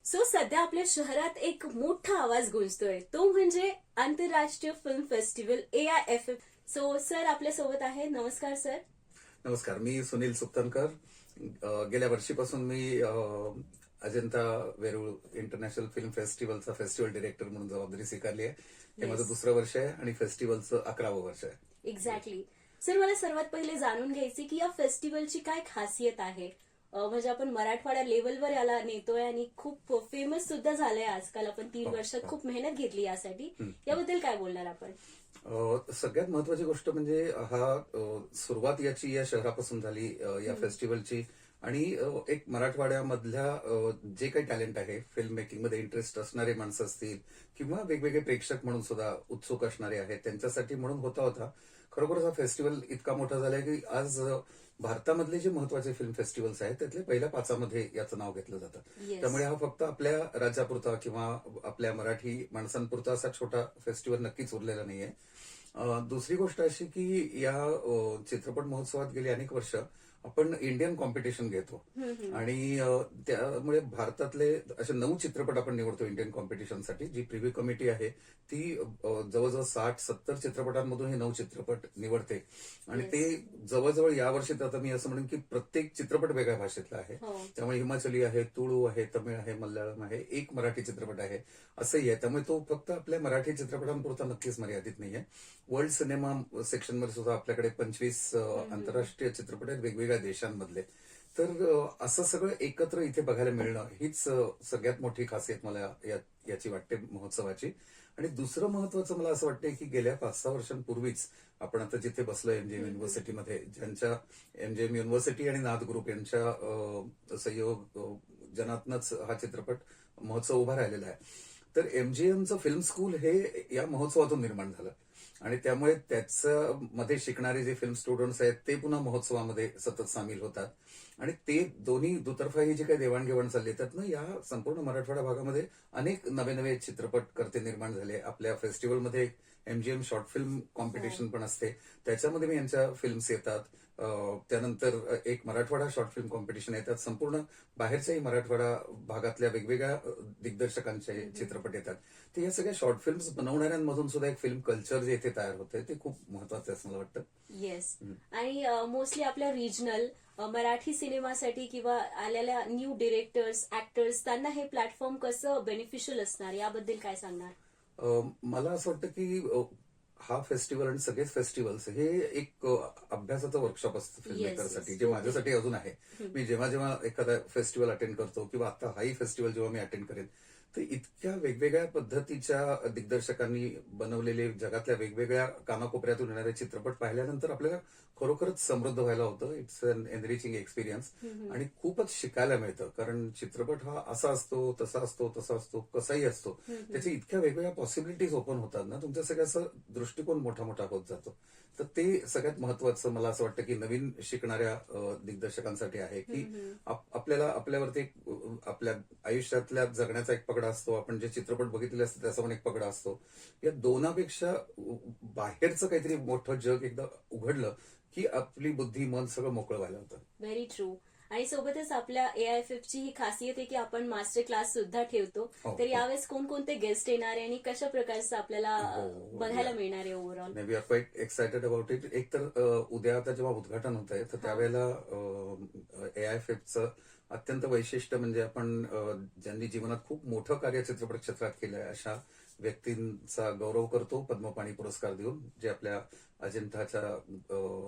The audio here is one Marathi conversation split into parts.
सो सध्या आपल्या शहरात एक मोठा आवाज गुंजतोय, तो म्हणजे आंतरराष्ट्रीय film festival AIFF. So sir आपल्या सोबत आहे. नमस्कार सर. नमस्कार, मी सुनील सुक्तनकर. गेल्या वर्षीपासून मी अजंता वेरूळ इंटरनॅशनल फिल्म फेस्टिवलचा फेस्टिवल डिरेक्टर म्हणून जबाबदारी स्वीकारली आहे. हे माझं दुसरं वर्ष आहे आणि फेस्टिवलचं 11वं वर्ष आहे. एक्झॅक्टली. सर मला सर्वात पहिले जाणून घ्यायचे की या फेस्टिवलची काय खासियत आहे. म्हणजे आपण मराठवाडा लेवलवर याला नेतोय आणि खूप फेमस सुद्धा झालंय आजकाल. आपण 3 वर्षात खूप मेहनत घेतली यासाठी. याबद्दल काय बोलणार आपण? सगळ्यात महत्वाची गोष्ट म्हणजे सुरुवात याची या शहरापासून झाली, या फेस्टिवलची. आणि एक मराठवाड्यामधल्या जे काही टॅलेंट आहे, फिल्म मेकिंग मध्ये इंटरेस्ट असणारे माणसं असतील किंवा वेगवेगळे प्रेक्षक म्हणून सुद्धा उत्सुक असणारे आहेत, त्यांच्यासाठी म्हणून होता. खरोखरच हा फेस्टिवल इतका मोठा झालाय की आज भारतामधले जे महत्वाचे फिल्म फेस्टिवल्स आहेत त्यातले पहिल्या 5मध्ये याचं नाव घेतलं जातं. त्यामुळे हा फक्त आपल्या राज्यापुरता किंवा आपल्या मराठी माणसांपुरता असा छोटा फेस्टिवल नक्कीच उरलेला नाहीये. दुसरी गोष्ट अशी की या चित्रपट महोत्सवात गेली अनेक वर्ष आपण इंडियन कॉम्पिटिशन घेतो आणि त्यामुळे भारतातले असे 9 चित्रपट आपण निवडतो इंडियन कॉम्पिटिशनसाठी. जी प्रिव्ह्यू कमिटी आहे ती जवळजवळ 60-70 चित्रपटांमधून हे 9 चित्रपट निवडते आणि ते जवळजवळ यावर्षी तर आता मी असं म्हणेन की प्रत्येक चित्रपट वेगळ्या भाषेतला आहे. त्यामुळे हिमाचली आहे, तुळू आहे, तमिळ आहे, मल्याळम आहे, एक मराठी चित्रपट आहे, असंही आहे. त्यामुळे तो फक्त आपल्या मराठी चित्रपटांपुरता नक्कीच मर्यादित नाहीये. वर्ल्ड सिनेमा सेक्शनमध्ये सुद्धा आपल्याकडे 25 आंतरराष्ट्रीय चित्रपट आहेत वेगवेगळ्या देशांमधले. तर असं सगळं एकत्र इथे बघायला मिळणं हीच सगळ्यात मोठी खासियत मला याची वाटते महोत्सवाची. आणि दुसरं महत्वाचं मला असं वाटतंय की गेल्या 5-6 वर्षांपूर्वीच आपण आता जिथे बसलोय MGM युनिव्हर्सिटीमध्ये, ज्यांच्या MGM युनिव्हर्सिटी आणि नाद ग्रुप यांच्या संयोजनातनच हा चित्रपट महोत्सव उभा राहिलेला आहे. तर MGMचं फिल्म स्कूल हे या महोत्सवातून निर्माण झालं आणि त्यामुळे त्याचं मध्ये शिकणारे जे फिल्म स्टुडंट्स आहेत ते पुन्हा महोत्सवामध्ये सतत सामील होतात आणि ते दोन्ही दुतर्फा ही जी काही देवाणघेवाण चालली त्यातनं या संपूर्ण मराठवाडा भागामध्ये अनेक नवे नवे चित्रपटकर्ते निर्माण झाले. आपल्या फेस्टिवलमध्ये MGM शॉर्ट फिल्म कॉम्पिटिशन पण असते, त्याच्यामध्ये मी यांच्या फिल्म्स येतात. त्यानंतर एक मराठवाडा शॉर्ट फिल्म कॉम्पिटिशन येतात. संपूर्ण बाहेरच्याही मराठवाडा भागातल्या वेगवेगळ्या दिग्दर्शकांचे चित्रपट येतात. तर या सगळ्या शॉर्ट फिल्म्स बनवणाऱ्यांमधून सुद्धा एक फिल्म कल्चर जे इथे तयार होतंय ते खूप महत्वाचं असं मला वाटतं. येस. आणि मोस्टली आपल्या रिजनल मराठी सिनेमासाठी किंवा आलेल्या न्यू डिरेक्टर्स, ऍक्टर्स त्यांना हे प्लॅटफॉर्म कसं बेनिफिशियल असणार याबद्दल काय सांगणार? मला असं वाटतं की हा फेस्टिवल आणि सगळेच फेस्टिवल्स हे एक अभ्यासाचं वर्कशॉप असतं फिल्म मेकरसाठी, जे माझ्यासाठी अजून आहे. मी जेव्हा जेव्हा एखादा फेस्टिवल अटेंड करतो किंवा आता हाही फेस्टिवल जेव्हा मी अटेंड करेन, तर इतक्या वेगवेगळ्या पद्धतीच्या दिग्दर्शकांनी बनवलेले जगातल्या वेगवेगळ्या कानाकोपऱ्यातून येणारे चित्रपट पाहिल्यानंतर आपल्याला खरोखरच समृद्ध व्हायला होतं. इट्स अन एनरिचिंग एक्सपिरियन्स आणि खूपच शिकायला मिळतं. कारण चित्रपट हा असा असतो, तसा असतो, तसा असतो, कसाही असतो. त्याची इतक्या वेगवेगळ्या पॉसिबिलिटीज ओपन होतात ना, तुमच्या सगळ्याचा दृष्टिकोन मोठा मोठा होत जातो. तर ते सगळ्यात महत्वाचं मला असं वाटतं की नवीन शिकणाऱ्या दिग्दर्शकांसाठी आहे की आपल्याला आपल्यावरती आपल्या आयुष्यातल्या जगण्याचा एक पगडा असतो. आपण जे चित्रपट बघितले असतात त्याचा पण एक पगडा असतो. या दोनापेक्षा बाहेरचं काहीतरी मोठं जग एकदा उघडलं की आपली बुद्धी, मन सगळं मोकळं व्हायला होतं. Very true. आणि सोबतच आपल्या AIFF ची ही खासियत आहे की आपण मास्टर क्लास सुद्धा ठेवतो. तर यावेळेस कोणकोणते गेस्ट येणार आहे आणि कशा प्रकारचं आपल्याला बघायला मिळणार आहे overall? We are quite excited about it. एक तर उद्या आता जेव्हा उद्घाटन होत आहे तर त्यावेळेला AIFFचं अत्यंत वैशिष्ट्य म्हणजे आपण ज्यांनी जीवनात खूप मोठं कार्य चित्रपट क्षेत्रात केलंय अशा व्यक्तींचा गौरव करतो पद्मपाणी पुरस्कार देऊन, जे आपल्या अजिंठाच्या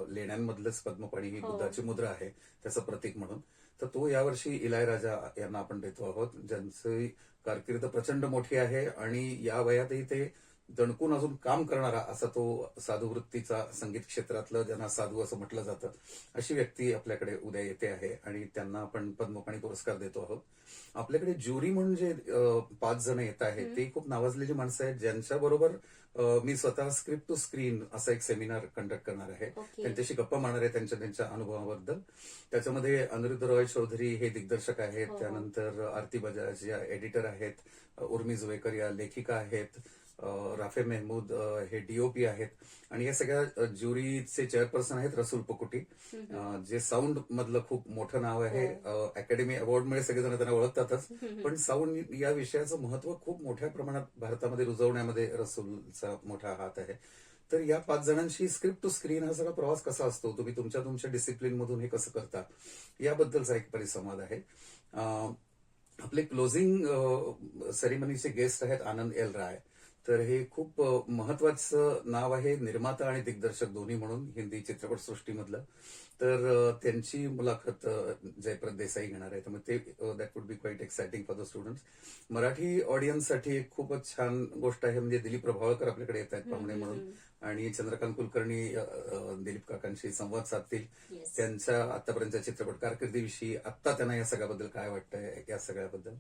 लेण्यांमधलंच पद्मपाणी ही बुद्धाची मुद्रा आहे त्याचं प्रतीक म्हणून. तर तो यावर्षी इलायराजा यांना आपण देतो आहोत, ज्यांची कारकीर्द प्रचंड मोठी आहे आणि या वयातही ते दणकून अजून काम करणारा असा तो साधुवृत्तीचा संगीत क्षेत्रातलं, ज्यांना साधू असं म्हटलं जातं, अशी व्यक्ती आपल्याकडे उद्या येते आहे आणि त्यांना आपण पद्मपाणी पुरस्कार देतो आहोत. आपल्याकडे ज्युरी म्हणून जे 5 जण येत आहेत ते खूप नावाजलेली माणसं आहेत, ज्यांच्याबरोबर मी स्वतः स्क्रिप्ट टू स्क्रीन असा एक सेमिनार कंडक्ट करणार आहे. त्यांच्याशी गप्पा मारणार आहे त्यांच्या अनुभवाबद्दल. त्याच्यामध्ये अनिरुद्ध रॉय चौधरी हे दिग्दर्शक आहेत, त्यानंतर आरती बजाज या एडिटर आहेत, उर्मी जुवेकर या लेखिका आहेत, राफे मेहमूद हे डीओपी आहेत आणि या सगळ्या ज्युरीचे चेअरपर्सन आहेत रसूल पकुटी, जे साऊंड मधलं खूप मोठं नाव आहे. अकॅडमी अवॉर्डमुळे सगळेजण त्यांना ओळखतातच, पण साऊंड या विषयाचं महत्व खूप मोठ्या प्रमाणात भारतामध्ये रुजवण्यामध्ये रसूलचा मोठा हात आहे. तर या 5 जणांशी स्क्रिप्ट टू स्क्रीन हा सगळा प्रवास कसा असतो, तुम्ही तुमच्या डिसिप्लिन मधून हे कसं करता, याबद्दलचा एक परिसंवाद आहे. आपले क्लोजिंग सेरेमनीचे गेस्ट आहेत आनंद एल राय. तर हे खूप महत्वाचं नाव आहे, निर्माता आणि दिग्दर्शक दोन्ही म्हणून हिंदी चित्रपटसृष्टीमधलं. तर त्यांची मुलाखत जयप्रद देसाई घेणार आहे. त्यामुळे ते that would be quite exciting for the students. Marathi ऑडियन्ससाठी एक खूपच छान गोष्ट आहे, म्हणजे दिलीप प्रभावळकर आपल्याकडे येत आहेत पाहुणे म्हणून, आणि चंद्रकांत कुलकर्णी दिलीप काकांशी संवाद साधतील. Yes. त्यांच्या आतापर्यंतच्या चित्रपट कारकिर्दीविषयी, आत्ता त्यांना या सगळ्याबद्दल काय वाटतंय, या सगळ्याबद्दल.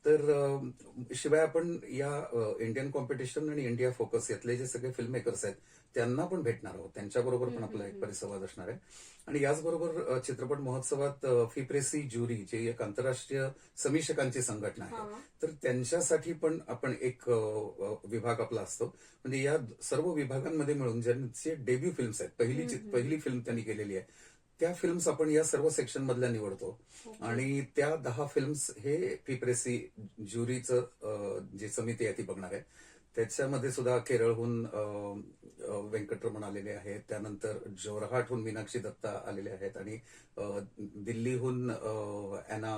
तर शिवाय आपण या इंडियन कॉम्पिटिशन आणि इंडिया फोकस यातले जे सगळे फिल्म मेकर्स आहेत त्यांना पण भेटणार आहोत. त्यांच्याबरोबर पण आपला एक परिसंवाद असणार आहे. आणि याचबरोबर चित्रपट महोत्सवात फिप्रेसी ज्युरी, जी एक आंतरराष्ट्रीय समीक्षकांची संघटना आहे, तर त्यांच्यासाठी पण आपण एक विभाग आपला असतो. म्हणजे या सर्व विभागांमध्ये मिळून ज्यांचे डेब्यू फिल्म्स आहेत, पहिली फिल्म त्यांनी केलेली आहे, त्या फिल्म्स आपण या सर्व सेक्शन मधल्या निवडतो. आणि त्या 10 फिल्म्स हे फिप्रेसी ज्युरीचं जी समिती आहे ती बघणार आहे. त्याच्यामध्ये सुद्धा केरळहून व्यंकटरमण आलेले आहेत, त्यानंतर जोरहाटहून मीनाक्षी दत्ता आलेले आहेत, आणि दिल्लीहून अॅना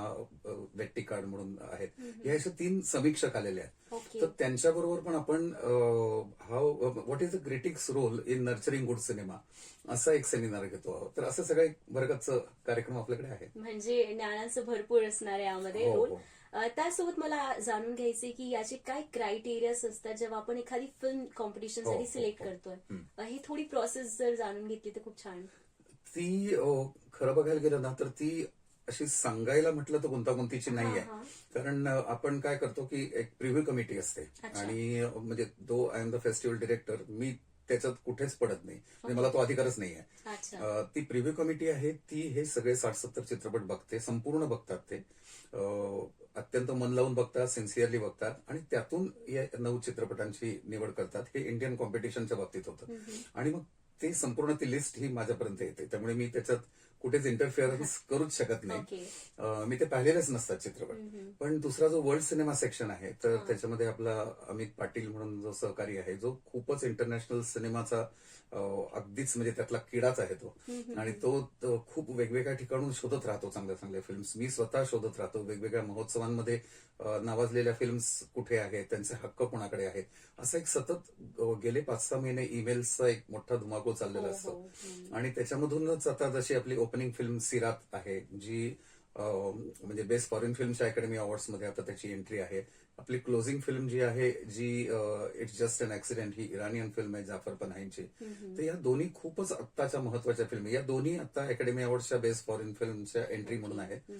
वेट्टिकाड म्हणून आहेत. या अशा 3 समीक्षक आलेले आहेत. तर त्यांच्याबरोबर पण आपण what is the critics role in nurturing good cinema असा एक सेमिनार घेतो आहोत. तर असं सगळं एक वर्गाचं कार्यक्रम आपल्याकडे आहे. म्हणजे ज्ञानाचं भरपूर असणार आहे यामध्ये हो, रोल. हो. त्यासोबत मला जाणून घ्यायचे की याचे काय क्रायटेरियाज असतात जेव्हा आपण एखादी फिल्म कॉम्पिटिशन साठी सिलेक्ट करतोय. ही थोडी प्रोसेस जर जाणून घेतली तर खूप छान. ती खरं बघायला गेलं ना तर ती अशी सांगायला म्हटलं तर गुंतागुंतीची नाही आहे. कारण आपण काय करतो की एक प्रिव्ह्यू कमिटी असते, आणि म्हणजे though I am the festival director, मी त्याच्यात कुठेच पडत नाही, म्हणजे मला तो अधिकारच नाही आहे. ती प्रिव्ह्यू कमिटी आहे, ती हे सगळे 60-70 चित्रपट बघते, संपूर्ण बघतात ते. अत्यंत मन लावून बघतात, सिन्सिअरली बघतात, आणि त्यातून या 9 चित्रपटांची निवड करतात. हे इंडियन कॉम्पिटिशनच्या बाबतीत होतं. आणि मग ते संपूर्ण ती लिस्ट ही माझ्यापर्यंत येते, त्यामुळे मी त्याच्यात कुठेच इंटरफिअरन्स करूच शकत नाही. मी ते पाहिलेलेच नसतात चित्रपट. पण दुसरा जो वर्ल्ड सिनेमा सेक्शन आहे, तर त्याच्यामध्ये आपला अमित पाटील म्हणून जो सहकारी आहे, जो खूपच इंटरनॅशनल सिनेमाचा अगदीच म्हणजे त्यातला किडाच आहे तो. आणि तो खूप वेगवेगळ्या ठिकाणून शोधत राहतो चांगल्या चांगल्या फिल्म्स. मी स्वतः शोधत राहतो वेगवेगळ्या महोत्सवांमध्ये नावाजलेल्या फिल्म्स कुठे आहेत, त्यांचे हक्क कोणाकडे आहेत, असं एक सतत गेले 5-6 महिने ईमेल्सचा एक मोठा धुमाकूळ चाललेला असतो. आणि त्याच्यामधूनच आता जशी आपली ओपनिंग फिल्म सिरात आहे, जी म्हणजे बेस्ट फॉरेन फिल्मच्या अकॅडमी अवॉर्ड्स मध्ये आता त्याची एंट्री आहे. आपली क्लोजिंग फिल्म जी आहे, जी इट्स जस्ट अन ऍक्सिडेंट, ही इराणियन फिल्म आहे जाफर पनाहींची. तर या दोन्ही खूपच आत्ताच्या महत्वाच्या फिल्म, या दोन्ही आता अकॅडमी अवॉर्ड्सच्या बेस्ट फॉरेन फिल्मच्या एंट्री म्हणून आहेत.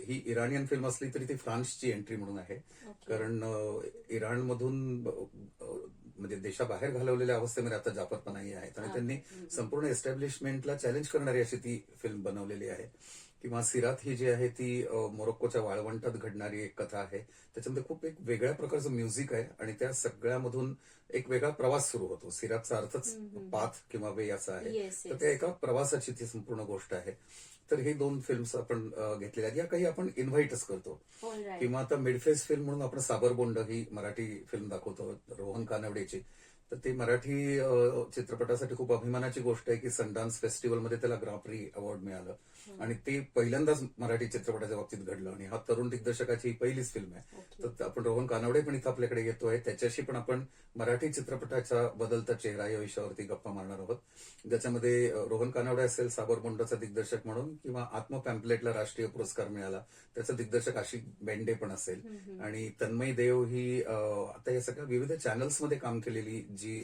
ही इराणियन फिल्म असली तरी ती फ्रान्सची एंट्री म्हणून आहे. कारण इराणमधून म्हणजे देशाबाहेर घालवलेल्या अवस्थेमध्ये आता जाफर पनाही आहेत, आणि त्यांनी संपूर्ण एस्टॅब्लिशमेंटला चॅलेंज करणारी अशी ती फिल्म बनवलेली आहे. किंवा सिरात ही जी आहे ती मोरोक्कोच्या वाळवंटात घडणारी एक कथा आहे. त्याच्यामध्ये खूप एक वेगळ्या प्रकारचं म्युझिक आहे, आणि त्या सगळ्यामधून एक वेगळा प्रवास सुरू होतो. सिरातचा अर्थच पाथ किंवा वे असा आहे. तर त्या एका प्रवासाची ती संपूर्ण गोष्ट आहे. तर हे 2 फिल्म्स आपण घेतलेल्या आहेत. या काही आपण इन्व्हाइटच करतो. किंवा आता मिडफेस फिल्म म्हणून आपण साबरबोंड ही मराठी फिल्म दाखवतो रोहन कानवडेची. तर ते मराठी चित्रपटासाठी खूप अभिमानाची गोष्ट आहे की सनडान्स फेस्टिवलमध्ये त्याला ग्रांप्री अवॉर्ड मिळालं, आणि ते पहिल्यांदाच मराठी चित्रपटाच्या बाबतीत घडलं. आणि हा तरुण दिग्दर्शकाची ही पहिलीच फिल्म आहे. तर आपण रोहन कानवडे पण इथं आपल्याकडे येतोय, त्याच्याशी पण आपण मराठी चित्रपटाचा बदलता चेहरा या विषयावरती गप्पा मारणार आहोत. ज्याच्यामध्ये रोहन कानवडे असेल साबरबोंडचा दिग्दर्शक म्हणून, किंवा आत्म पॅम्पलेटला राष्ट्रीय पुरस्कार मिळाला त्याचा दिग्दर्शक आशिष बेंडे पण असेल, आणि तन्मयी देव ही आता या सगळ्या विविध चॅनल्समध्ये काम केलेली जी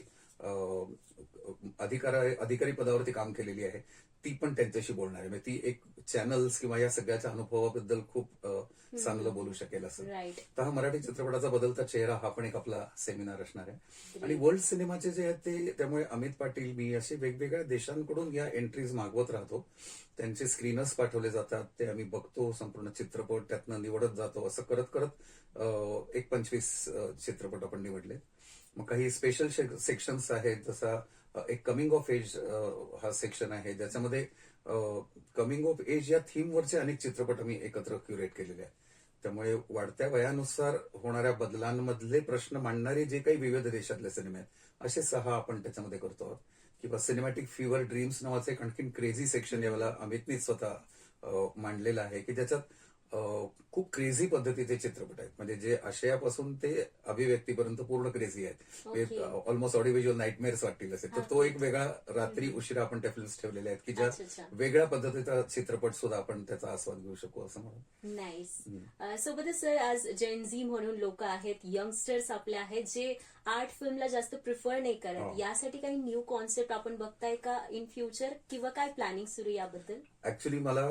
अधिकारी पदावरती काम केलेली आहे, ती पण त्यांच्याशी बोलणार आहे. म्हणजे ती एक चॅनल्स किंवा या सगळ्याच्या अनुभवाबद्दल खूप चांगलं बोलू शकेल असं. राईट. तर हा मराठी चित्रपटाचा बदलता चेहरा हा पण एक आपला सेमिनार असणार आहे. आणि वर्ल्ड सिनेमाचे जे आहेत ते त्यामुळे अमित पाटील मी असे वेगवेगळ्या देशांकडून या एंट्रीज मागवत राहतो. त्यांचे स्क्रीनर्स पाठवले जातात, ते आम्ही बघतो, संपूर्ण चित्रपट त्यातनं निवडत जातो. असं करत करत एक 25 चित्रपट आपण निवडले. मग काही स्पेशल सेक्शन्स आहेत, जसा एक कमिंग ऑफ एज हा सेक्शन आहे, ज्याच्यामध्ये कमिंग ऑफ एज या थीमवरचे अनेक चित्रपट आम्ही एकत्र क्युरेट केलेले आहेत. त्यामुळे वाढत्या वयानुसार होणाऱ्या बदलांमधले प्रश्न मांडणारे जे काही विविध देशातले सिनेमे आहेत असे 6 आपण त्याच्यामध्ये करतो आहोत. किंवा सिनेमॅटिक फीवर ड्रीम्स नावाचं एक आणखीन क्रेझी सेक्शन यावेळेला अमितनीच स्वतः मांडलेलं आहे, की ज्याच्यात खूप क्रेझी पद्धतीचे चित्रपट आहेत. म्हणजे जे आशयापासून ते अभिव्यक्तीपर्यंत पूर्ण क्रेझी आहेत. ऑलमोस्ट ऑडिओव्हिज्युअल नाईटमेअर्स वाटतील असे. तर तो एक वेगळा रात्री उशिरा आपण त्या फिल्म्स ठेवलेल्या आहेत, की ज्या वेगळ्या पद्धतीचा चित्रपट सुद्धा आपण त्याचा आस्वाद घेऊ शकू असं म्हणून. नाईस. सोबतच सर आज जेनझी म्हणून लोक आहेत, यंगस्टर्स आपले आहेत, जे आर्ट फिल्मला जास्त प्रिफर नाही करत. यासाठी काही न्यू कॉन्सेप्ट आपण बघताय का इन फ्युचर, किंवा काय प्लॅनिंग सुरू याबद्दल? ऍक्च्युली मला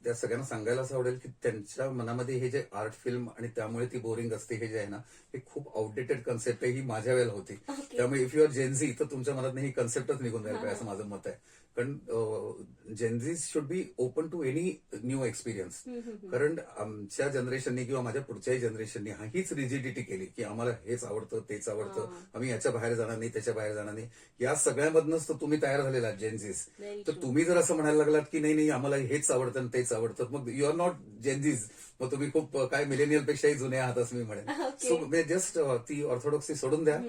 त्या सगळ्यांना सांगायला असं आवडेल की त्यांच्या मनामध्ये हे जे आर्ट फिल्म आणि त्यामुळे ती बोरिंग असते हे जे आहे ना, हे खूप आउटडेटेड कन्सेप्ट आहे. ही माझ्या वेळेला होती. त्यामुळे इफ यू आर जेनझी तर तुमच्या मनात ही कन्सेप्टच निघून जायला पाहिजे असं माझं मत आहे. कारण Gen Z should be open to any new experience. कारण आमच्या जनरेशननी किंवा माझ्या पुढच्याही जनरेशननी हीच रिजिडिटी केली की आम्हाला हेच आवडतं, तेच आवडतं, आम्ही याच्या बाहेर जाणार नाही, त्याच्या बाहेर जाणार नाही. या सगळ्यामधनच तर तुम्ही तयार झालेला आहात जेनझीज. तर तुम्ही जर असं म्हणायला लागलात की नाही नाही आम्हाला हेच आवडतं आणि तेच आवडतं, मग यू आर नॉट जेनझीज. मग तुम्ही खूप काय मिलेनियल पेक्षाही जुने आहात असं मी म्हणेन. सो जस्ट ती ऑर्थोडॉक्सी सोडून द्या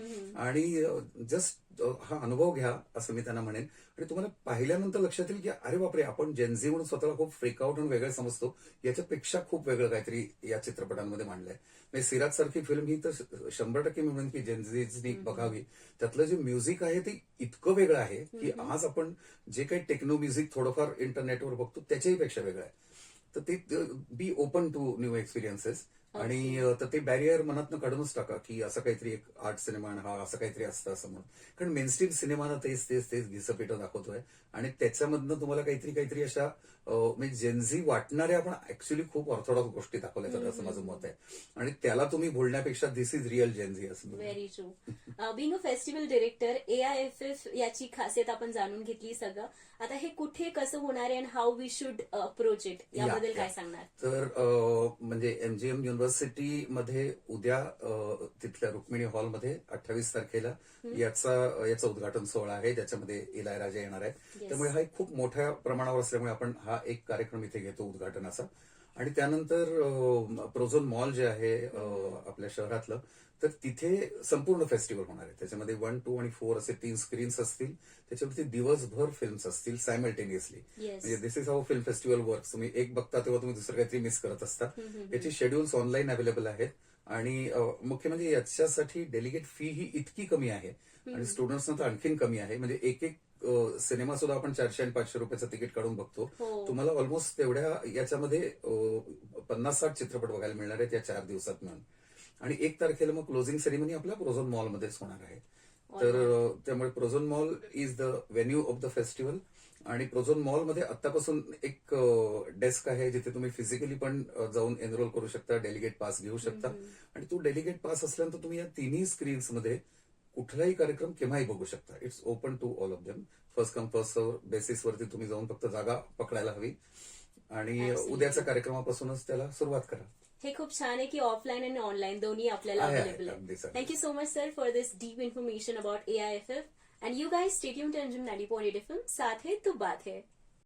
आणि जस्ट हा अनुभव घ्या असं मी त्यांना म्हणेन. आणि तुम्हाला पाहिल्यानंतर लक्षात येईल की अरे बापरे, आपण जेनझी म्हणून स्वतःला खूप फ्रीकआउट आणि वेगळं समजतो, याच्यापेक्षा खूप वेगळं काहीतरी या चित्रपटांमध्ये मांडलंय. म्हणजे सिराज सारखी फिल्म ही तर 100% मी म्हणेन की जेनझीजनी बघावी. त्यातलं जे म्युझिक आहे ते इतकं वेगळं आहे की आज आपण जे काही टेक्नो म्युझिक थोडंफार इंटरनेटवर बघतो त्याच्याही पेक्षा वेगळं आहे. तर ते be open to new experiences. आणि तर ते बॅरियर मनातनं काढूनच टाका की असं काहीतरी एक आर्ट सिनेमा हा असं काहीतरी असतं असं म्हणून. कारण मेनस्ट्रीम सिनेमानं तेच घिसपिटं दाखवतोय आणि त्याच्यामधनं तुम्हाला काहीतरी अशा म्हणजे जेनझी वाटणाऱ्या आपण ऍक्च्युली खूप ऑर्थोडॉक्स गोष्टी दाखवल्या जातात असं माझं मत आहे. आणि त्याला तुम्ही बोलण्यापेक्षा दिस इज रिअल जेनझी असं. Very true. Being a festival director, AIFF याची खासियत आपण जाणून घेतली सगळं. आता हे कुठे कसं होणार आहे, how we should approach it, याबद्दल काय सांगणार? तर म्हणजे MGM युनिव्हर्सिटीमध्ये उद्या तिथल्या रुक्मिणी हॉलमध्ये 28 तारखेला याचा उद्घाटन सोहळा आहे, ज्याच्यामध्ये इलायराजा येणार आहेत. त्यामुळे हा एक खूप मोठ्या प्रमाणावर असल्यामुळे आपण हा एक कार्यक्रम इथे घेतो उद्घाटनाचा. आणि त्यानंतर प्रोझोन मॉल जे आहे आपल्या शहरातलं, तर तिथे संपूर्ण फेस्टिवल होणार आहे. त्याच्यामध्ये 1, 2 आणि 4 असे 3 स्क्रीन्स असतील. त्याच्यावरती दिवसभर फिल्म्स असतील सायमल्टेनियसली. म्हणजे this is how film festival work. तुम्ही एक बघता तेव्हा तुम्ही दुसरं काहीतरी मिस करत असता. याची शेड्यूल्स ऑनलाईन अवेलेबल आहेत. आणि मुख्य म्हणजे याच्यासाठी डेलिगेट फी ही इतकी कमी आहे आणि स्टुडंट्सना तर आणखीन कमी आहे. म्हणजे एक सिनेमा सुद्धा आपण 400 आणि 500 रुपयाचं तिकीट काढून बघतो. तुम्हाला ऑलमोस्ट तेवढ्या याच्यामध्ये 50-60 चित्रपट बघायला मिळणार आहेत या 4 दिवसात मिळून. आणि 1 तारखेला मग क्लोजिंग सेरेमनी आपल्या प्रोझोन मॉलमध्येच होणार आहे. तर त्यामुळे Prozone mall is the venue of the festival. आणि प्रोझोन मॉलमध्ये आतापासून एक डेस्क आहे जिथे तुम्ही फिजिकली पण जाऊन एनरोल करू शकता, डेलिगेट पास घेऊ शकता. आणि तो डेलिगेट पास असल्यानंतर तुम्ही या तिन्ही स्क्रीन्समध्ये कुठलाही कार्यक्रम केव्हाही बघू शकता. It's open to all of them. First come first serve बेसिसवरती तुम्ही जाऊन फक्त जागा पकडायला हवी आणि उद्याच्या कार्यक्रमापासूनच त्याला सुरुवात करा. हे खूप छान आहे की ऑफलाईन आणि ऑनलाईन दोन्ही आपल्याला अवेलेबल आहे. Thank you so much sir for this deep information about AIFF. And you guys stay tuned to Anjum 90.8 FM. साथ है तो बात है.